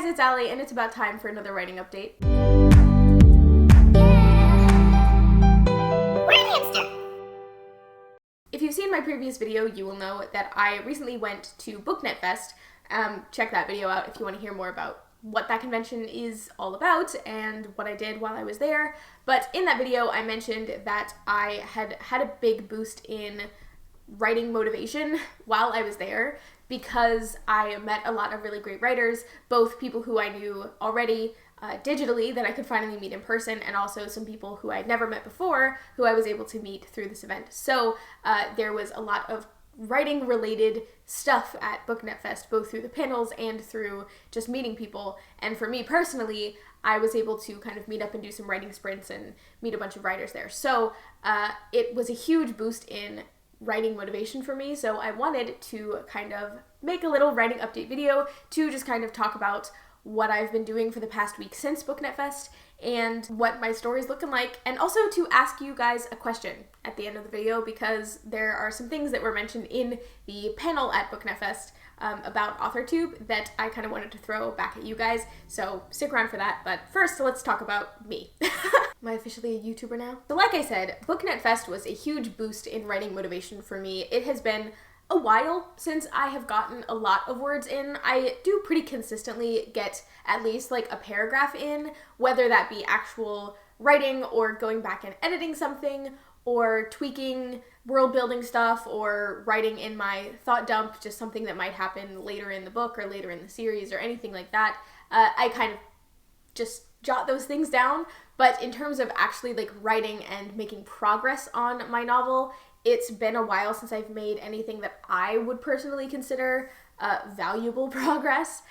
it's Allie, and it's about time for another writing update. If you've seen my previous video, you will know that I recently went to Booknet Fest. Check that video out if you want to hear more about what that convention is all about and what I did while I was there. But in that video, I mentioned that I had a big boost in writing motivation while I was there because I met a lot of really great writers, both people who I knew already digitally that I could finally meet in person, and also some people who I'd never met before who I was able to meet through this event. So there was a lot of writing related stuff at Booknet Fest, both through the panels and through just meeting people. And for me personally, I was able to kind of meet up and do some writing sprints and meet a bunch of writers there. So it was a huge boost in writing motivation for me. So I wanted to kind of make a little writing update video to just kind of talk about what I've been doing for the past week since Booknet Fest and what my story's looking like, and also to ask you guys a question at the end of the video because there are some things that were mentioned in the panel at Booknet Fest about Authortube that I kind of wanted to throw back at you guys, so stick around for that. But first, let's talk about me. Am I officially a YouTuber now? So like I said, Booknet Fest was a huge boost in writing motivation for me. It has been a while since I have gotten a lot of words in. I do pretty consistently get at least like a paragraph in, whether that be actual writing or going back and editing something or tweaking world building stuff or writing in my thought dump, just something that might happen later in the book or later in the series or anything like that. I kind of just jot those things down, but in terms of actually like writing and making progress on my novel, it's been a while since I've made anything that I would personally consider valuable progress.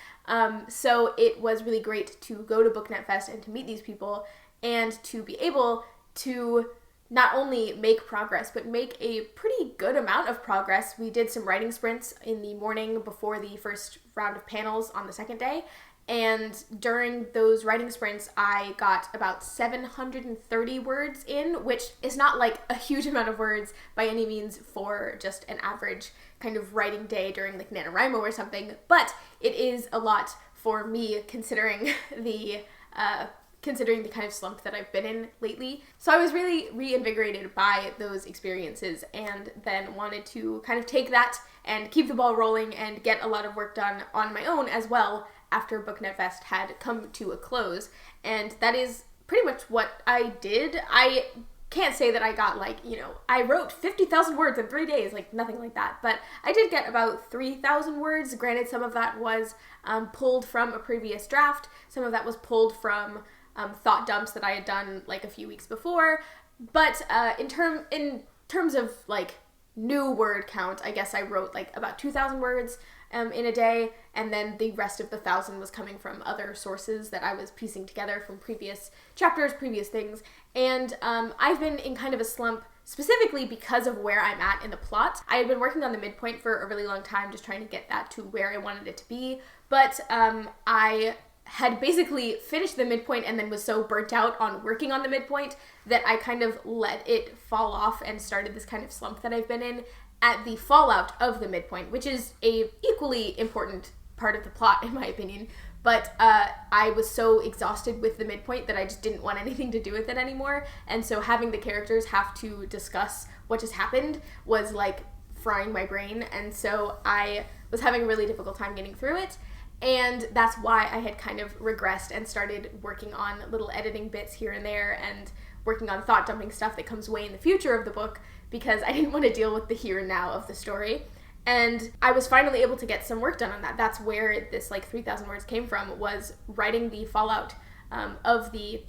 So it was really great to go to Booknet Fest and to meet these people and to be able to not only make progress, but make a pretty good amount of progress. We did some writing sprints in the morning before the first round of panels on the second day. And during those writing sprints, I got about 730 words in, which is not like a huge amount of words by any means for just an average kind of writing day during like NaNoWriMo or something, but it is a lot for me considering the kind of slump that I've been in lately. So I was really reinvigorated by those experiences and then wanted to kind of take that and keep the ball rolling and get a lot of work done on my own as well after Booknet Fest had come to a close. And that is pretty much what I did. I can't say that I got like, I wrote 50,000 words in 3 days, like nothing like that. But I did get about 3,000 words. Granted, some of that was pulled from a previous draft. Some of that was pulled from thought dumps that I had done like a few weeks before. But in terms of like new word count, I guess I wrote like about 2,000 words in a day, and then the rest of the 1,000 was coming from other sources that I was piecing together from previous chapters, previous things. And I've been in kind of a slump specifically because of where I'm at in the plot. I had been working on the midpoint for a really long time, just trying to get that to where I wanted it to be, but I had basically finished the midpoint and then was so burnt out on working on the midpoint that I kind of let it fall off and started this kind of slump that I've been in at the fallout of the midpoint, which is a equally important part of the plot in my opinion. But I was so exhausted with the midpoint that I just didn't want anything to do with it anymore. And so having the characters have to discuss what just happened was like frying my brain. And so I was having a really difficult time getting through it. And that's why I had kind of regressed and started working on little editing bits here and there and working on thought dumping stuff that comes way in the future of the book because I didn't want to deal with the here and now of the story. And I was finally able to get some work done on that. That's where this like 3,000 words came from, was writing the fallout of the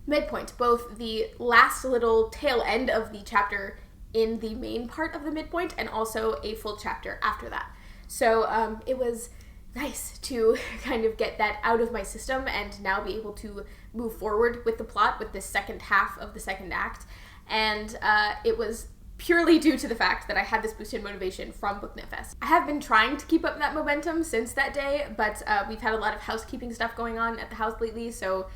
midpoint, both the last little tail end of the chapter in the main part of the midpoint and also a full chapter after that. So it was nice to kind of get that out of my system and now be able to move forward with the plot with this second half of the second act. And it was purely due to the fact that I had this boosted motivation from Booknet Fest. I have been trying to keep up that momentum since that day, but we've had a lot of housekeeping stuff going on at the house lately, so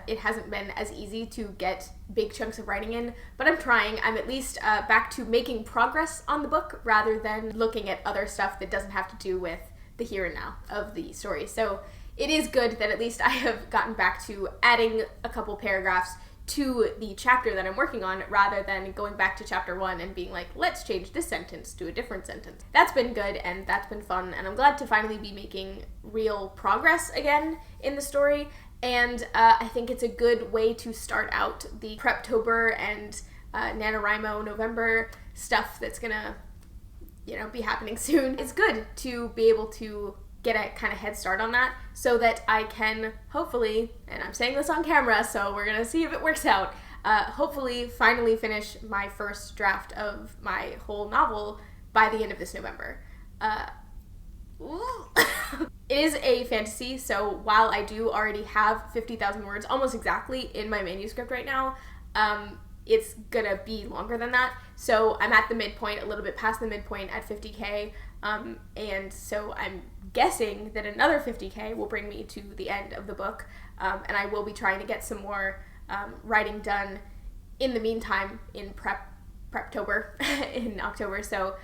it hasn't been as easy to get big chunks of writing in, but I'm trying. I'm at least back to making progress on the book rather than looking at other stuff that doesn't have to do with the here and now of the story. So it is good that at least I have gotten back to adding a couple paragraphs to the chapter that I'm working on, rather than going back to chapter 1 and being like, let's change this sentence to a different sentence. That's been good, and that's been fun, and I'm glad to finally be making real progress again in the story, and I think it's a good way to start out the Preptober and NaNoWriMo November stuff that's gonna, be happening soon. It's good to be able to get a kind of head start on that, so that I can hopefully, and I'm saying this on camera, so we're gonna see if it works out, hopefully finally finish my first draft of my whole novel by the end of this November. It is a fantasy, so while I do already have 50,000 words, almost exactly, in my manuscript right now, it's gonna be longer than that. So I'm at the midpoint, a little bit past the midpoint at 50K, and so I'm guessing that another 50K will bring me to the end of the book, and I will be trying to get some more writing done in the meantime in Preptober in October, so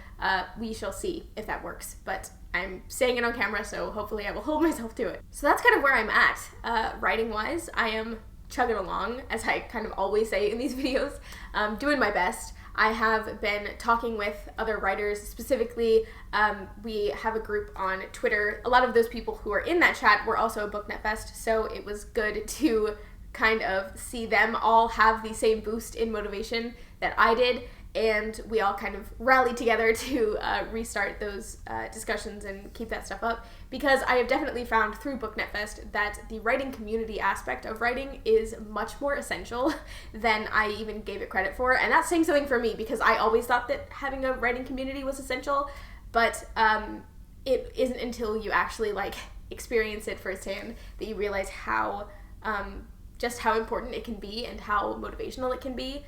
we shall see if that works, but I'm saying it on camera, so hopefully I will hold myself to it. So that's kind of where I'm at, writing-wise. I am chugging along, as I kind of always say in these videos, doing my best. I have been talking with other writers, specifically, we have a group on Twitter. A lot of those people who are in that chat were also at Booknet Fest, so it was good to kind of see them all have the same boost in motivation that I did, and we all kind of rallied together to restart those discussions and keep that stuff up, because I have definitely found through Booknet Fest that the writing community aspect of writing is much more essential than I even gave it credit for, and that's saying something for me, because I always thought that having a writing community was essential, but it isn't until you actually experience it firsthand that you realize how just how important it can be and how motivational it can be,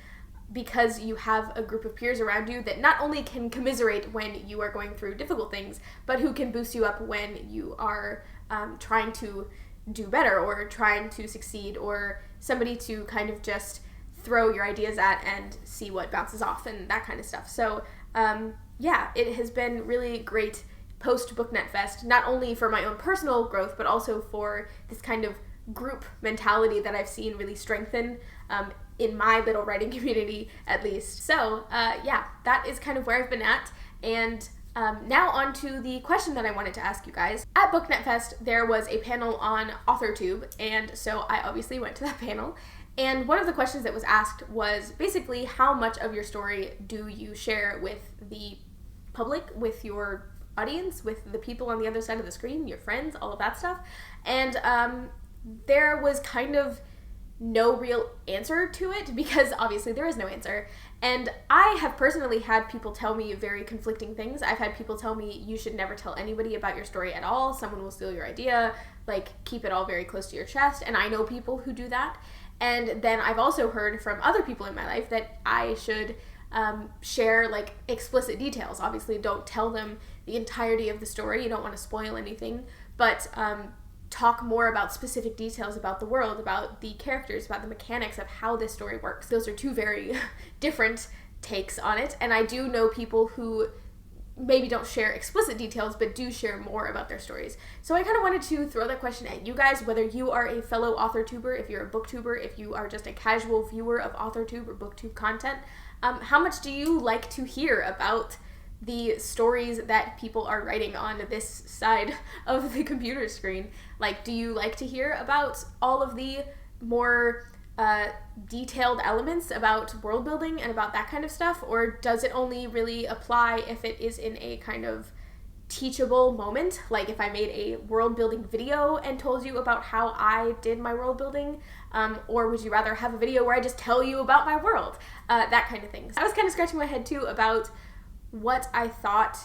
because you have a group of peers around you that not only can commiserate when you are going through difficult things, but who can boost you up when you are trying to do better or trying to succeed, or somebody to kind of just throw your ideas at and see what bounces off and that kind of stuff. So yeah, it has been really great post Booknet Fest, not only for my own personal growth, but also for this kind of group mentality that I've seen really strengthen in my little writing community, at least. So yeah, that is kind of where I've been at, and now on to the question that I wanted to ask you guys. At Booknet Fest, there was a panel on Authortube, and so I obviously went to that panel, and one of the questions that was asked was basically, how much of your story do you share with the public, with your audience, with the people on the other side of the screen, your friends, all of that stuff, and there was kind of no real answer to it, because obviously there is no answer. And I have personally had people tell me very conflicting things. I've had people tell me, you should never tell anybody about your story at all, someone will steal your idea, keep it all very close to your chest, and I know people who do that. And then I've also heard from other people in my life that I should share explicit details. Obviously don't tell them the entirety of the story, you don't want to spoil anything, but talk more about specific details about the world, about the characters, about the mechanics of how this story works. Those are two very different takes on it, and I do know people who maybe don't share explicit details, but do share more about their stories. So I kind of wanted to throw that question at you guys, whether you are a fellow Authortuber, if you're a booktuber, if you are just a casual viewer of Authortube or booktube content, how much do you like to hear about the stories that people are writing on this side of the computer screen? Do you like to hear about all of the more detailed elements about world building and about that kind of stuff, or does it only really apply if it is in a kind of teachable moment, like if I made a world building video and told you about how I did my world building, or would you rather have a video where I just tell you about my world, that kind of thing. So I was kind of scratching my head too about what I thought,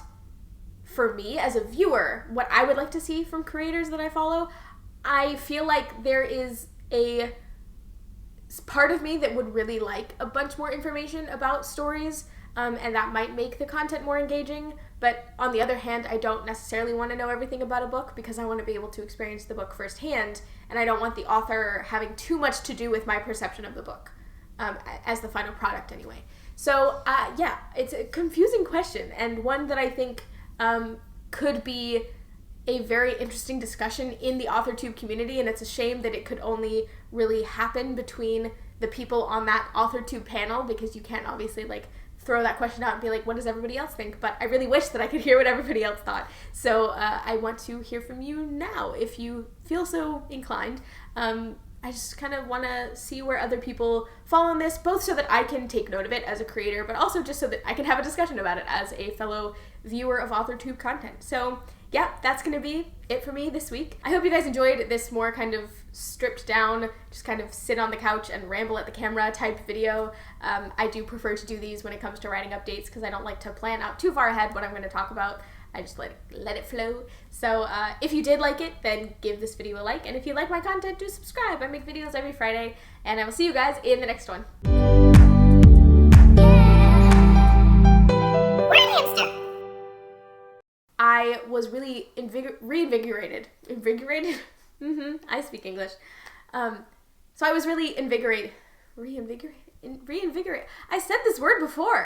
for me as a viewer, what I would like to see from creators that I follow. I feel like there is a part of me that would really like a bunch more information about stories, and that might make the content more engaging, but on the other hand, I don't necessarily want to know everything about a book, because I want to be able to experience the book firsthand, and I don't want the author having too much to do with my perception of the book, as the final product anyway. So yeah, it's a confusing question, and one that I think could be a very interesting discussion in the Authortube community, and it's a shame that it could only really happen between the people on that Authortube panel, because you can't obviously like throw that question out and be like, what does everybody else think? But I really wish that I could hear what everybody else thought. So I want to hear from you now if you feel so inclined. I just kind of want to see where other people fall on this, both so that I can take note of it as a creator, but also just so that I can have a discussion about it as a fellow viewer of Authortube content. So yeah, that's going to be it for me this week. I hope you guys enjoyed this more kind of stripped down, just kind of sit on the couch and ramble at the camera type video. I do prefer to do these when it comes to writing updates because I don't like to plan out too far ahead what I'm going to talk about. I just let it flow. So if you did like it, then give this video a like. And if you like my content, do subscribe. I make videos every Friday. And I will see you guys in the next one. I was really reinvigorated. Invigorated? I speak English. So I was really reinvigorated. I said this word before.